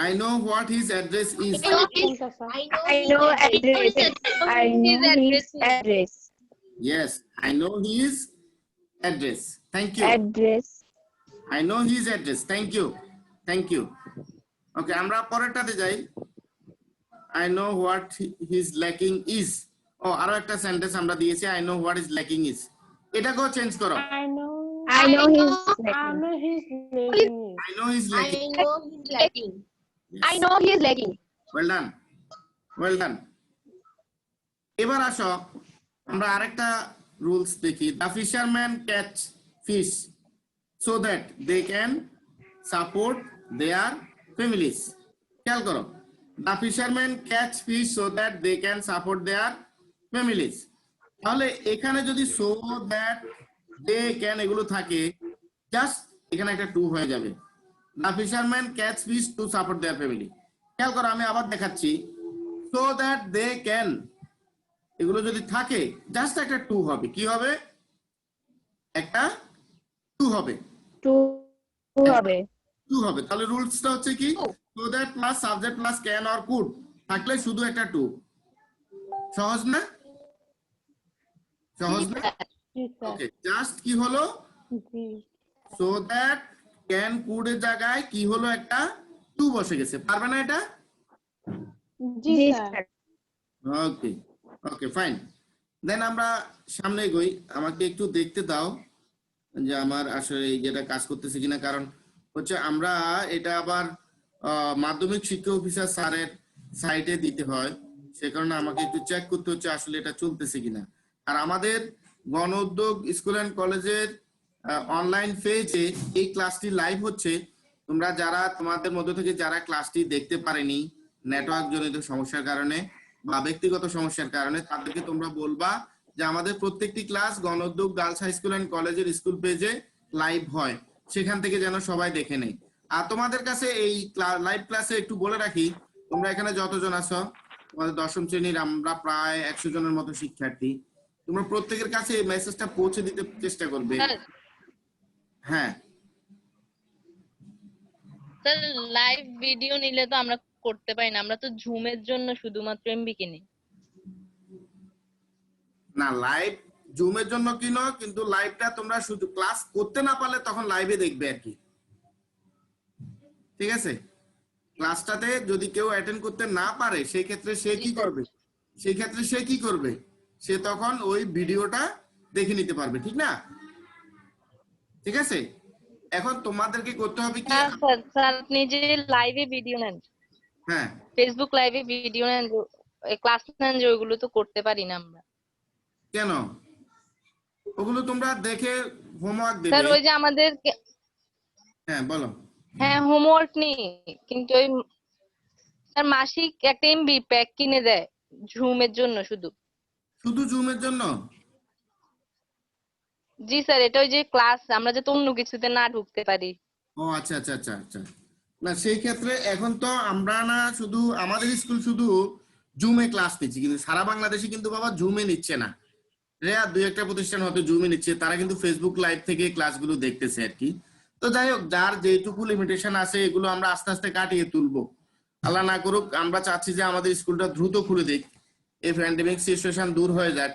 I know what his address is. কোনটা sir? I know address. I know his address. Yes, I know his address. Thank you. Address. I know his address. Thank you. Thank you. Okay, আমরা পরেরটাতে যাই। I know what his lacking is. Oh, আরো একটা sentence আমরা দিয়েছি, I know what his lacking is. এটাকেও change করো। I know. I know his I lacking. know his lacking. I know his lacking. Yes. I know his lacking. Well done. Well done. এবার আসো আমরা আরেকটা rules দেখি। The fishermen catch fish so that they can support their families. খেয়াল করো, The fishermen catch fish so that they can support their families. তাহলে এখানে যদি so that they can এগুলো থাকে, জাস্ট এখানে একটা টু হয়ে যাবে। The fishermen catch fish to support their family. খেয়াল করো, আমি আবার দেখাচ্ছি। So that they can এগুলো যদি থাকে জাস্ট একটা টু হবে, কি হবে? একটা টু হবে, Two হবে। টু হবে। তাহলে রুলসটা হচ্ছে কি, so that plus subject plus can or could থাকলে শুধু একটা টু। সহজ না? সহজ না? জি স্যার। ওকে, জাস্ট কি হলো, জি। so that ক্যান কুড এর জায়গায় কি হলো, একটা টু বসে গেছে। পারবে না এটা? জি জি স্যার। স্যার। ওকে ওকে ফাইন। দেন আমরা সামনে এগোই, আমাকে একটু দেখতে দাও যে আমার আসলে যেটা কাজ করতেছে কিনা, কারণ হচ্ছে আমরা এটা আবার মাধ্যমিক শিক্ষা অফিসার স্যারের সাইটে দিতে হয়, সে কারণে আমাকে একটু চেক করতে হচ্ছে আসলে এটা চলতেছে কিনা। আর আমাদের গণ উদ্যোগ স্কুল অ্যান্ড কলেজের অনলাইন পেজে এই ক্লাসটি লাইভ হচ্ছে। তোমরা যারা তোমাদের মধ্য থেকে যারা ক্লাসটি দেখতে পারেনি নেটওয়ার্ক জনিত সমস্যার কারণে বা ব্যক্তিগত সমস্যার কারণে, তাদেরকে তোমরা বলবা যে আমাদের প্রত্যেকটি ক্লাস গণ উদ্যোগ গার্লস হাই স্কুল এন্ড কলেজের স্কুল পেজে লাইভ হয়, সেখান থেকে যেন সবাই দেখে নেয়। আর তোমাদের কাছে এই লাইভ ক্লাসে একটু বলে রাখি, তোমরা এখানে যতজন আছো, তোমাদের দশম শ্রেণীর আমরা প্রায় 100 জনের মতো শিক্ষার্থী, তোমরা প্রত্যেকের কাছে এই মেসেজটা পৌঁছে দিতে চেষ্টা করবে। হ্যাঁ স্যার, লাইভ ভিডিও নিলে তো আমরা করতে পারি না, আমরা তো জুমের জন্য শুধুমাত্র এমবি কিনি। না, লাইভ জুমের জন্য কিনো, কিন্তু লাইভটা তোমরা শুধু ক্লাস করতে না পারলে তখন লাইভে দেখবে আর কি, ঠিক আছে? ক্লাসটাতে যদি কেউ অ্যাটেন্ড করতে না পারে সেই ক্ষেত্রে সে কি করবে, সে তখন ওই ভিডিওটা দেখে নিতে পারবে, ঠিক না? ঠিক আছে, এখন তোমাদেরকে করতে হবে কি, স্যার স্যার আপনি যে লাইভে ভিডিও নেন, হ্যাঁ ফেসবুক লাইভে ভিডিও নেন, ক্লাস নেন, যে ওইগুলো তো করতে পারি না আমরা। কেন? ওগুলো তোমরা দেখে হোমওয়ার্ক স্যার দেবে। ওই যে আমাদের, হ্যাঁ বলো। হ্যাঁ হোমওয়ার্ক নেই, কিন্তু ওই স্যার মাসিক একটা এমবি প্যাক কিনে দেয় জুমের জন্য, শুধু জুমের জন্য? জি স্যার, এটা ওই যে ক্লাস আমরা যাতে অন্য কিছুতে না ঢুকতে পারি। ও আচ্ছা আচ্ছা আচ্ছা আচ্ছা। না সেই ক্ষেত্রে এখন তো আমরা না শুধু আমাদের স্কুল শুধু জুমে ক্লাস নিচ্ছি, কিন্তু সারা বাংলাদেশে কিন্তু বাবা জুমে নিচ্ছে না। রেয়ার দুই একটা প্রতিষ্ঠান হয়তো জুমে নিচ্ছে, তারা কিন্তু ফেসবুক লাইভ থেকে ক্লাসগুলো দেখতেছে আর কি। তো যাই হোক, যার যেটুকু লিমিটেশন আছে এগুলো আমরা আস্তে আস্তে কাটিয়ে তুলবো। আল্লাহ না করুক, আমরা চাচ্ছি যে আমাদের স্কুলটা দ্রুত খুলে দিক, এই প্যান্ডেমিক সিচুয়েশন দূর হয়ে যাক।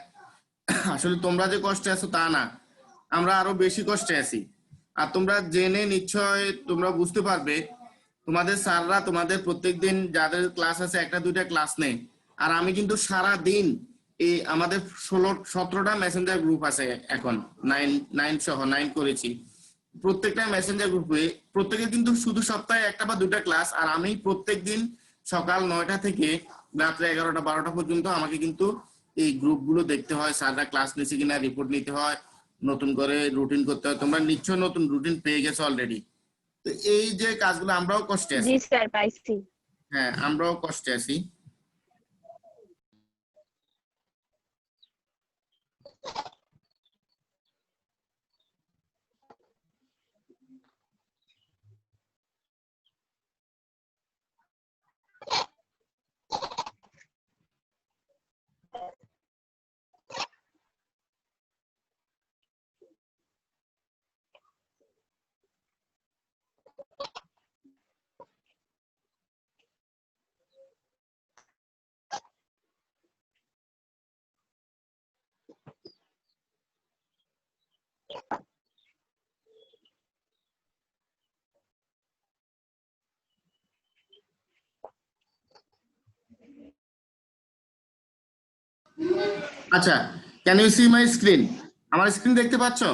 আসলে তোমরা যে কষ্টে আছো তা না, আমরা আরো বেশি কষ্টে আছি। আর তোমরা জেনে নিশ্চয় তোমরা বুঝতে পারবে, তোমাদের স্যাররা তোমাদের প্রত্যেকদিন যাদের ক্লাস আছে একটা দুইটা ক্লাস নেই, আর আমি কিন্তু সারা দিন এই আমাদের 16-17টা মেসেঞ্জার গ্রুপ আছে এখন, 9 সহ 9 করেছি। প্রত্যেকটা মেসেঞ্জার গ্রুপে প্রত্যেকে কিন্তু শুধু সপ্তাহে একটা বা দুইটা ক্লাস, আর আমি প্রত্যেকদিন সকাল 9টা থেকে রাত্রে 11টা 12টা পর্যন্ত আমাকে কিন্তু এই গ্রুপগুলো দেখতে হয়, স্যাররা ক্লাস নিচ্ছে কিনা রিপোর্ট নিতে হয়, নতুন করে রুটিন করতে হয়। তোমরা নিশ্চয় নতুন রুটিন পেয়ে গেছো অলরেডি। তো এই যে কাজগুলো আমরাও কষ্টে আছি। জি স্যার পাইছি। হ্যাঁ, আমরাও কষ্টে আছি। আচ্ছা, can you see my screen? আমার স্ক্রিন দেখতে পাচ্ছো?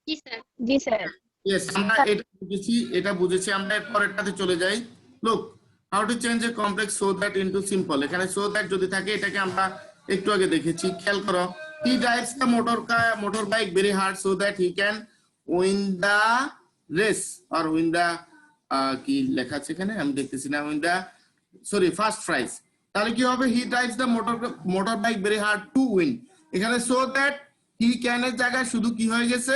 জি স্যার। জি স্যার। ইয়েস, আমরা এটা বুঝেছি। আমরা এর পরেরটাতে চলে যাই। Look, how to change a complex so that into simple. এখানে সো দ্যাট যদি থাকে, এটাকে আমরা একটু আগে দেখেছি। খেয়াল করো, he drives the motor bike very hard so that he can win the race or win the কি লেখা আছে এখানে, আমি দেখতেছি না। Win the first prize. তাহলে কি হবে? হি drives the motor bike very hard to win. এখানে সো দ্যাট হি ক্যান এর জায়গায় শুধু কি হয়ে গেছে?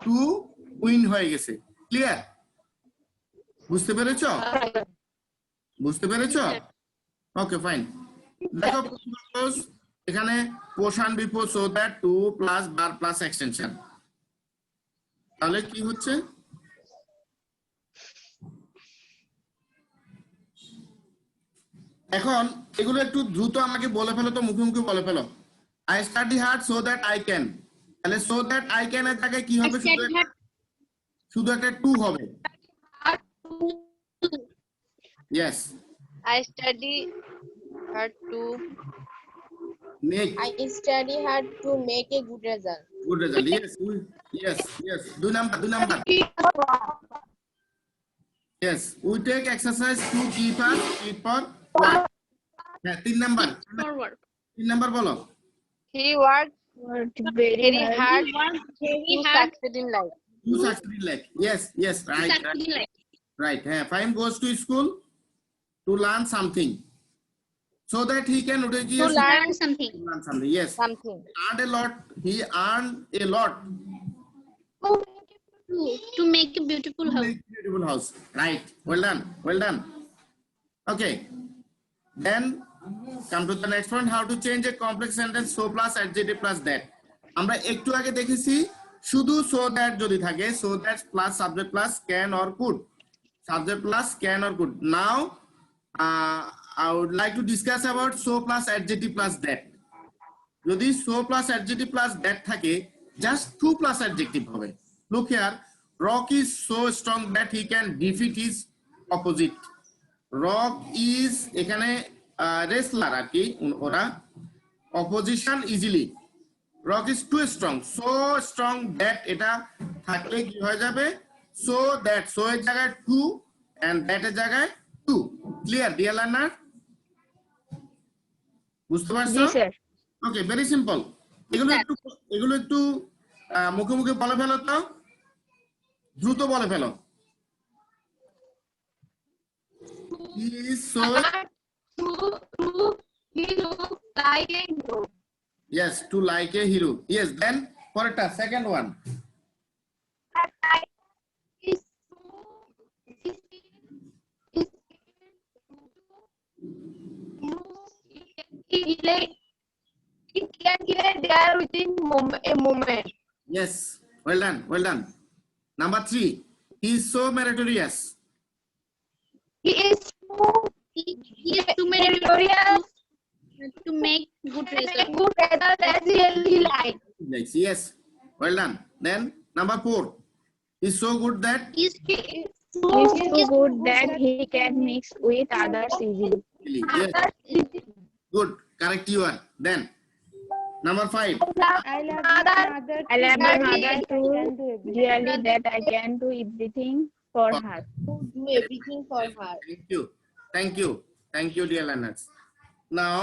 টু উইন হয়ে গেছে। ক্লিয়ার? বুঝতে পেরেছো? বুঝতে পেরেছো? Okay, fine. দেখো এখানে পোষণ before so that to plus bar plus extension. তাহলে কি হচ্ছে? এখন এগুলো একটু দ্রুত আমাকে বলে ফেলো তো, মুখে মুখে বলে ফেলো। I study hard so that I can. তাহলে সো দ্যাট আই ক্যান এর জায়গায় কি হবে? শুধু একটা টু হবে। Yes. I study hard to make I study hard to make a good result. good result. Yes. Do number. Yes, we take exercise to keep us fit for what? হ্যাঁ, 3 number. Forward. 3 number বলো। he worked Worked very very hard Very to hard. succeed in life. You succeed in life. Yes, right. Fahim goes to school to learn something so that he can To learn Something. learn something. Yes. something. He earned a lot To make a beautiful to house. make beautiful house. Right. Well done. Okay. Then come to the next one. How to change a complex sentence so plus adjective plus that. আমরা একটু আগে দেখেছি শুধু so that যদি থাকে, so that plus subject plus can or could. Subject plus can or could. Now I would like to discuss about so plus adjective plus that. যদি so plus adjective plus that থাকে, just to plus adjective হবে। Look here, Rock is so strong that he can defeat his opposite. Rock is এখানে wrestler আর কি ওরা, opposition easily. Rock is too strong, so strong that এটা থাকলে কি হয়ে যাবে? So that, so এর জায়গায় to and that এর জায়গায় to. Clear, dear learner? বুঝতে জি পারছো? স্যার। ওকে, ভেরি সিম্পল। এগুলো একটু মুখে মুখে বলে ফেলো তো, দ্রুত বলে ফেলো। He is so yes, to like a hero. Yes, then for a second one. It can get there within a moment. Yes, well done. Number 3, he is so meritorious. He is To meritorious to make good and a result. good result as he like. Yes, well done. Then number 4, he is so good that Is He is so good that he can mix with others easily. yes, good, correct you are. Then number 5, I love my mother. I love my mother I too can do everything. dearly that I can do everything for her. Do everything for her. thank you dear learners. Now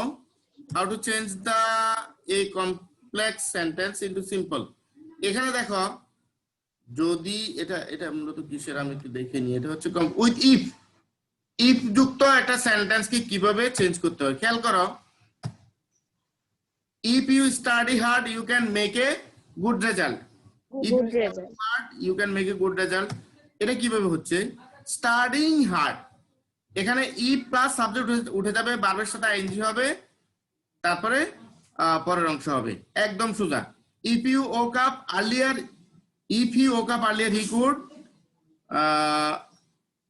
how to change the complex sentence into simple. এখানে দেখো যদি এটা মূলত কিসের আমি একটু দেখে নিই। এটা হচ্ছে উইথ ইফ যুক্ত একটা সেন্টেন্স কি কিভাবে চেঞ্জ করতে হয় খেয়াল করো। If you study hard you can make a good result. If Good you result. Hard you can make a good result. এটা কিভাবে হচ্ছে স্টাডিং হার্ড, এখানে ইফ প্লাস সাবজেক্ট উঠে যাবে, ভার্বের সাথে আইএনজি হবে, তারপরে পরের অংশ হবে একদম সোজা। If you woke up earlier, if he woke up earlier he could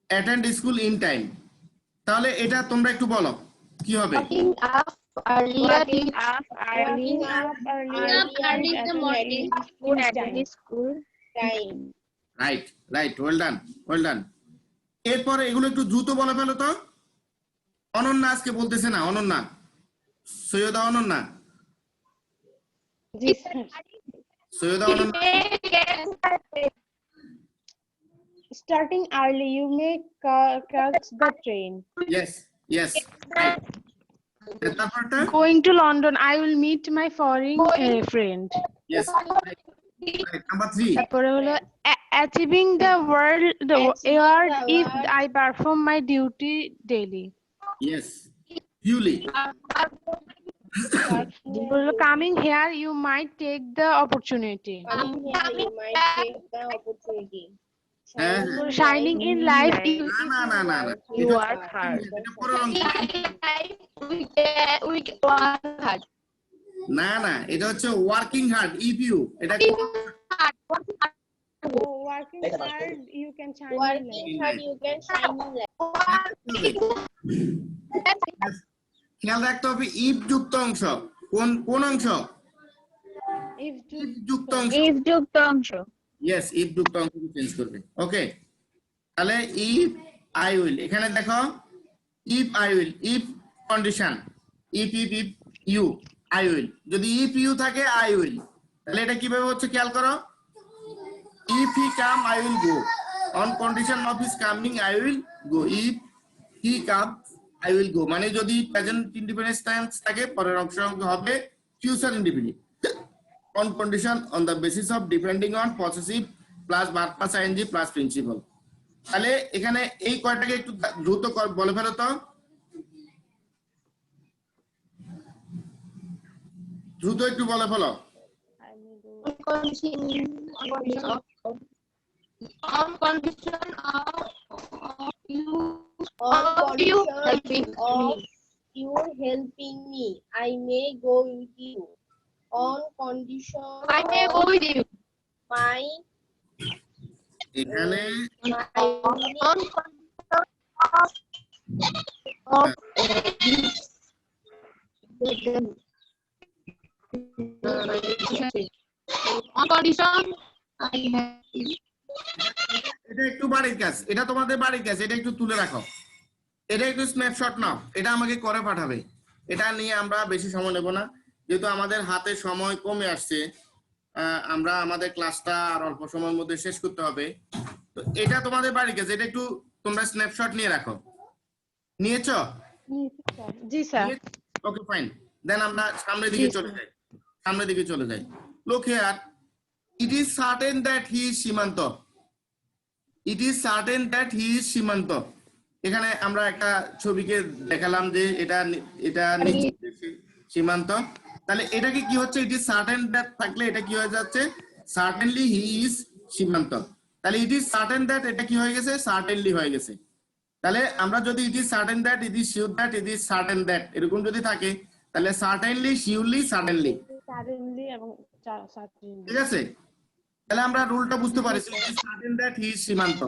attend school in time। তাহলে এটা তোমরা একটু বলো কি হবে। Waking up early Waking up and early in the morning. good at the school. Time. Right well done. এরপরে এগুলো একটু দ্রুত বলে ফেলো তো। অনন্যা আজকে বলতেছে না, Ananya, Syeda Ananya, Syeda Ananya. Starting early, you may catch the train. Yes তারপরটা Going to London, I will meet my foreign friend. yes right number 3 তারপরে হলো achieving the world award if I perform my duty daily. yes Julie হলো coming here, you might take the opportunity. Coming here, you might take the opportunity. হ্যাঁ Shining in life, না You work hard. এটা পরের অংশ। না এটা হচ্ছে working hard if you এটা Oh, working hard, you can shine in Working life. hard, you can shine in life. খেয়াল রাখতে হবে ইফ যুক্ত অংশ কোন অংশ If ইফ যুক্ত অংশ If যুক্ত অংশ। ইয়েস ইফ যুক্ত অংশ চেঞ্জ করবে ওকে। তাহলে ইফ আই উইল, এখানে দেখো if I will, if condition, if you I will, যদি ইফ ইউ থাকে আই উইল, তাহলে এটা কিভাবে হচ্ছে খেয়াল করো। If he come I will go, on condition of his coming I will go. If he come I will go মানে যদি প্রেজেন্ট ইনডিপেন্ডেন্ট টেন্স থাকে পরের অংশ হবে future independent. on condition on the basis of depending on possessive plus verb plus ing plus principal। তাহলে এখানে এই কয়টাকে একটু দ্রুত বলে ফেলো তো, দ্রুত একটু বলে ফেলো। On condition On condition of you helping me, I may go with you. On condition I may go with you. my এখানে On condition I have এটা একটু বাড়ির কাজ, এটা তোমাদের বাড়ির কাজ, এটা একটু তুলে রাখো, এটা একটু স্ন্যাপশট নাও, এটা আমাকে করে পাঠাবে। এটা নিয়ে আমরা বেশি সময় নেব না, যেহেতু আমাদের হাতে সময় কমে আসছে, আমরা আমাদের ক্লাসটা আর অল্প সময়ের মধ্যে শেষ করতে হবে। তো এটা তোমাদের বাড়ির কাজ, এটা একটু তোমরা স্ন্যাপশট নিয়ে রাখো। নিয়েছো? জি স্যার। ওকে ফাইন, দেন আমরা সামনের দিকে চলে যাই। Look here, it is certain that he is সীমান্ত। It is certain that he is সীমান্ত। এখানে আমরা একটা ছবিকে দেখালাম যে এটা সীমান্ত, তাহলে এটাকে কি হচ্ছে, ইট ইজ সার্টেন দ্যাট থাকলে এটা কি হয়ে যাচ্ছে, সার্টেনলি হি ইজ সীমান্ত। তাহলে ইট ইজ সার্টেন দ্যাট এটা কি হয়ে গেছে, সার্টেনলি হয়ে গেছে। তাহলে আমরা যদি it is certain that, it is sure that, it is certain that এরকম যদি থাকে, তাহলে সার্টেনলি, শিওরলি, সার্টেনলি, Suddenly এবং certainly. ঠিক আছে। তাহলে আমরা রুলটা বুঝতে পারছি, it is certain that he is সীমান্ত।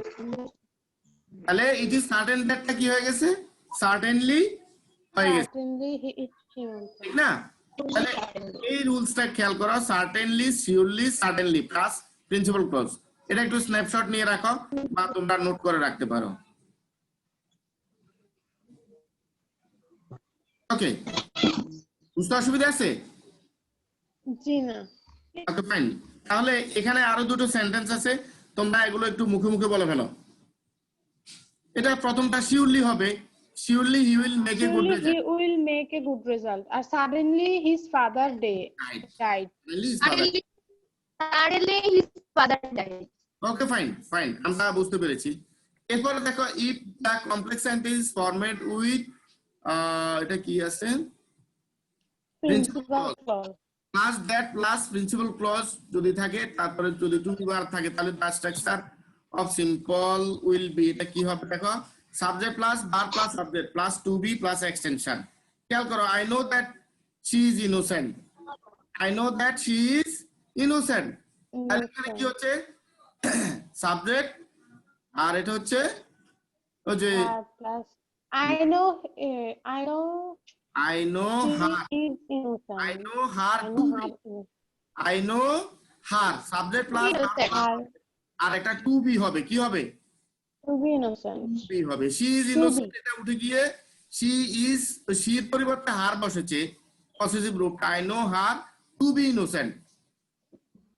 তাহলে ইট ইজ সার্টেন দ্যাটটা কি হয়ে গেছে, সার্টেনলি হয়ে গেছে, Certainly he is human. ঠিক না? তাহলে এই রুলসটা খেয়াল করো, certainly, surely, certainly plus principal clause. এটা একটু স্ন্যাপশট নিয়ে রাখো বা তোমরা নোট করে রাখতে পারো। ওকে, বুঝতে অসুবিধা আছে? জি না। Okay fine. তাহলে এখানে আরো দুটো সেন্টেন্স আছে, তোমরা এগুলো একটু মুখে মুখে বলে ফেলো। এটা প্রথমটা শিওরলি হবে, surely he will make a good Surely he result. will make a good result. Suddenly his father Right. died. Really is father. Suddenly his father died. Okay, fine. আমরা বুঝতে পেরেছি। এরপর দেখো if the complex sentence is formed with এটা কি আছে? Principal clause. Clause. Plus that plus principal clause যদি থাকে তারপরে যদি to be verb থাকে তাহলে the structure of simple will be এটা কি হবে দেখো subject plus verb plus subject plus to be plus extension খেয়াল করো I know that she is innocent I know that she is innocent তাহলে এখানে কি হচ্ছে সাবজেক্ট আর এটা হচ্ছে ওই যে Plus I know I know she her is innocent. I know her I to know be her innocent. I know her subject plus Her আর একটা to be হবে কি হবে to be innocent. be হবে she is To innocent be. এটা উঠে গিয়ে she is she এর পরিবর্তে her বসেছে পসেসিভ রূপ I know her to be innocent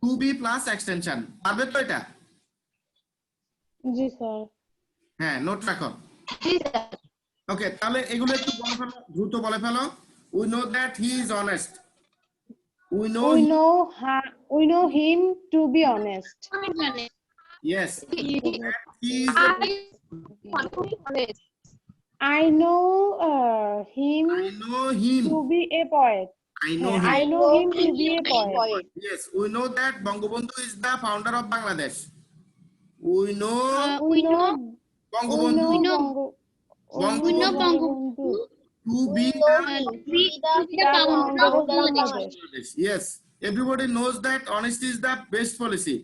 to be plus extension পারবে তো এটা জি স্যার। হ্যাঁ নোট রাখো Yes, sir. ওকে তাহলে এগুলো একটু বলে ফেলো দ্রুত বলে ফেলো we know that he is honest we know We know him to be honest. yes He he is a, honest. I know him I know him to be a poet. I know him I know him to be a poet. yes we know that Bangabandhu is the founder of Bangladesh we know We know Bangabandhu Bangabandhu to be the founder of Bangladesh. yes everybody knows that honesty is the best policy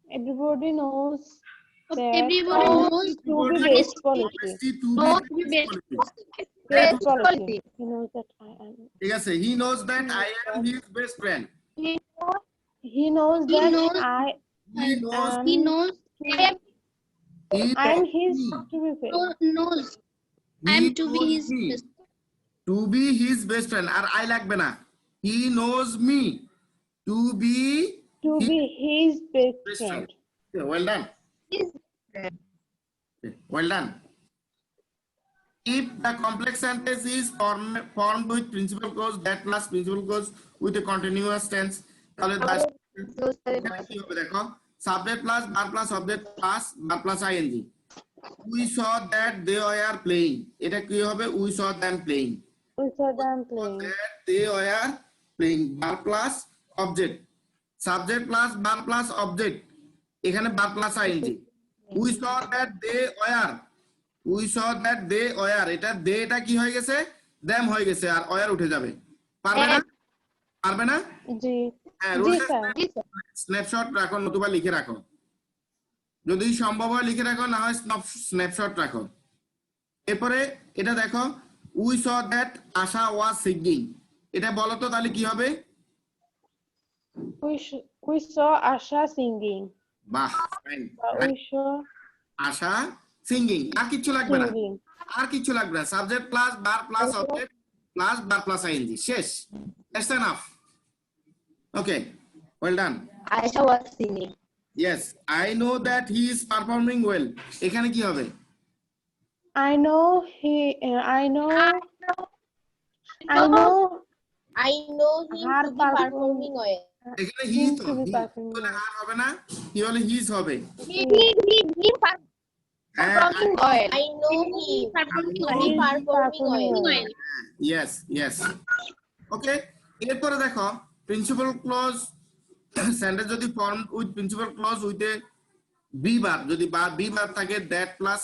Everybody knows that Everybody knows to be best policy. honesty to be best policy Best policy. He knows that I am. ঠিক আছে he knows that I am his best friend He knows He that knows- he knows He knows he I am his knows to be best. knows He I am to be knows his me. best. to be his best friend R I লাগবে না he knows me to be To be his best best friend. friend okay, well done okay, well done if the complex sentence is formed with principal clause that plus principal clause with a continuous tense তাহলে এখানে কি হবে দেখো subject plus verb plus object plus verb plus ing we saw that they were playing এটা কি হবে we saw them playing We saw them playing. that they were playing verb plus object subject plus verb plus object এখানে verb plus ing we saw that they were এটা they এটা কি হয়ে গেছে them হয়ে গেছে আর were উঠে যাবে পারবে না জি হ্যাঁ জি রুলটা স্যার স্ন্যাপশট রাখো নতুবা লিখে রাখো যদি সম্ভব হয় লিখে রাখো না হয় স্ন্যাপশট রাখো এরপরে এটা দেখো we saw that Asha was singing এটা বলো তো তাহলে কি হবে we saw Asha singing. বাহ fine We saw Asha singing আর কিছু লাগবে না singing. আর কিছু লাগবে না subject plus verb plus object plus verb plus ING শেষ that's enough okay well done Aisha was singing. Yes I know that he is performing well এখানে কি হবে I know I know him Her to be performing well. এখানে হি him তো to be he performing বলে well. আর হবে না হি হলে his হবে He হ্যাঁ performing well. I know him to be performing well. Yes yes okay এরপরে দেখো প্রিন্সিপাল ক্লজ সেন্টেন্স যদি form with principal clause with a be verb যদি বি ভার্ব থাকে that plus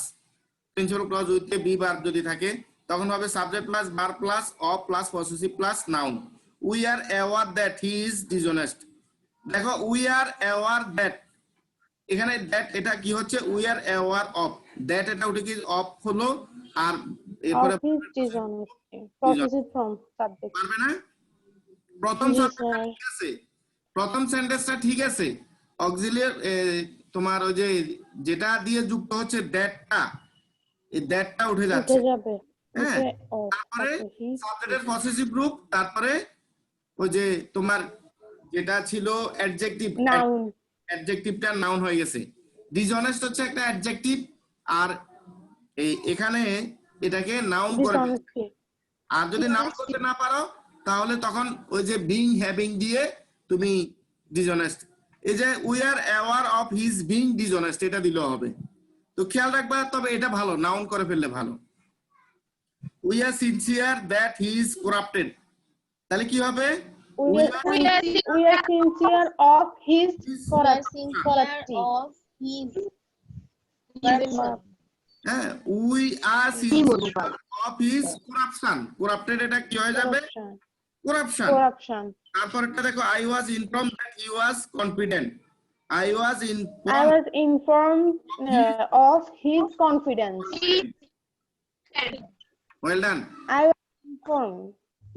principal clause with a be verb যদি থাকে তখন হবে subject plus verb plus of plus possessive plus noun we are aware that he is dishonest দেখো we are aware that এখানে that এটা কি হচ্ছে we are aware of that এটা উঠে কি অফ হলো আর এরপরে Of his dishonesty. Possessive from subject. পারবে না প্রথম Yes, সাবজেক্টটা sir. ঠিক আছে প্রথম সেন্টেন্সটা ঠিক আছে অক্সিলিয়ার তোমার ওই যে যেটা দিয়ে যুক্ত হচ্ছে দ্যাটটা এই দ্যাটটা উঠে যাচ্ছে উঠে যাবে হ্যাঁ উঠে off. তারপরে Okay, his সাবজেক্টের পসেসিভ গ্রুপ তারপরে ওই যে তোমার যেটা ছিল অ্যাডজেক্টিভ noun. অ্যাডজেক্টিভটা নাউন হয়ে গেছে ডিসঅনেস্ট হচ্ছে একটা অ্যাডজেক্টিভ আর এখানে এটাকে নাউন করে ফেলতে। Dishonesty. আর যদি নাউন করতে না পারো তাহলে তখন ওই যে বিং হ্যাভিং দিয়ে তুমি ডিসঅনেস্ট, এই যে we are aware of his being dishonest এটা দিলেও হবে। তো খেয়াল রাখবা, তবে এটা ভালো নাউন করে ফেললে ভালো। We are sincere that he is corrupted, তাহলে কি হবে? We are sincere of his corruption. Of his corruption. হ্যাঁ, we are sincere of his corruption. Corrupted এটা কি হয়ে যাবে? করাপশন। Corruption. তারপরটা দেখো, I was informed that he was confident. I was I informed was informed of his confidence. well done, I was informed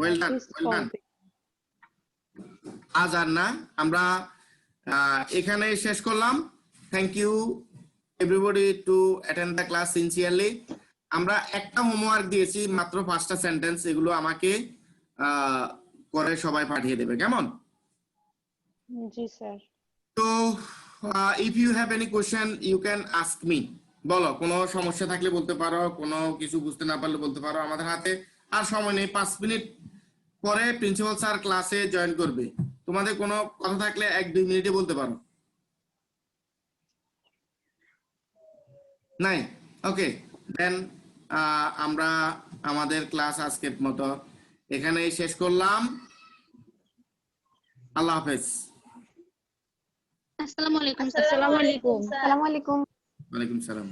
well of done, his well done. confidence. আজ আর না, আমরা এখানে শেষ করলাম। Thank you everybody to attend the class sincerely. আমরা একটা homework দিয়েছি মাত্র 5টা সেন্টেন্স, এগুলো আমাকে করে সবাই পাঠিয়ে দেবে, কেমন? জি স্যার। তো if you have any question you can ask me. বলো, কোনো সমস্যা থাকলে বলতে পারো, কোনো কিছু বুঝতে না পারলে বলতে পারো। আমাদের হাতে আর সময় নেই, 5 মিনিট পরে প্রিন্সিপাল স্যার ক্লাসে জয়েন করবে। তোমাদের কোনো কথা থাকলে 1-2 মিনিটে বলতে পারো। নাই? ওকে, দেন আমরা আমাদের ক্লাস আজকের মতো এখানেই শেষ করলাম। আল্লাহ হাফেজ। আসসালামু আলাইকুম স্যার। Assalamu alaikum. ওয়ালাইকুম সালাম।